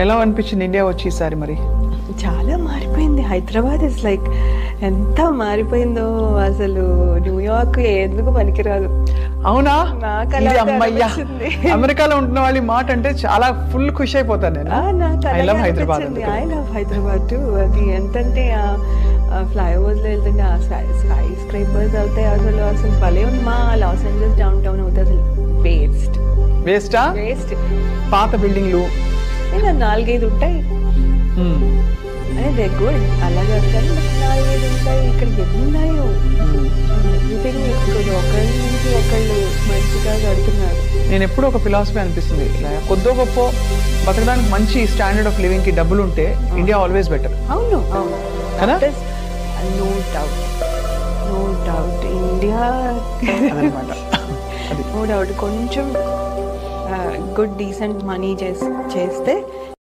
ఎలా అనిపించింది ఇండియా వచ్చి ఈసారి మరి? చాలా మారిపోయింది. హైదరాబాద్ ఇస్ లైక్ ఎంత మారిపోయిందో అసలు. న్యూయార్క్ ఎందుకు పనికిరాదు. అవునా? నాకు ఇది అలాగే అమ్మయ్యా, అనిపించింది. అమెరికాలో ఉంటున్న వాళ్ళు ఈ మాట అంటే చాలా ఫుల్ ఖుషి అయిపోతాను నేను. నాకు I love Hyderabad. I love Hyderabad two. అది ఎంతంటే ఫ్లైఓవర్స్ లో వెళ్తుంటే ఆ స్కై స్క్రైపర్స్ అవుతాయి. అసలు అసలు భలే ఉంది. మా లాస్ ఏంజల్స్ డౌన్ టౌన్ అవుతాయి అసలు వేస్ట్ వేస్టా? వేస్ట్. పాత బిల్డింగ్లు 4-5 ఉంటాయి. అదే దే గుడ్ అలా కడతారు. 4-5 ఉంటాయి. ఇక్కడ ఎన్నున్నాయో ఎవ్రీథింగ్. ఒకళ్ళ నుంచి ఒకళ్ళు మంచిగా కడుతున్నారు. నేను ఎప్పుడూ ఒక ఫిలాసఫీ అనిపిస్తుంది, కొద్దో గొప్ప బతకడానికి మంచి స్టాండర్డ్ ఆఫ్ లివింగ్ కి డబ్బులు ఉంటే ఇండియా ఆల్వేస్ బెటర్. అవును కదా? No doubt, no doubt. India అదనమాట. No doubt. కొంచెం గుడ్ డీసెంట్ మనీ చేస్తే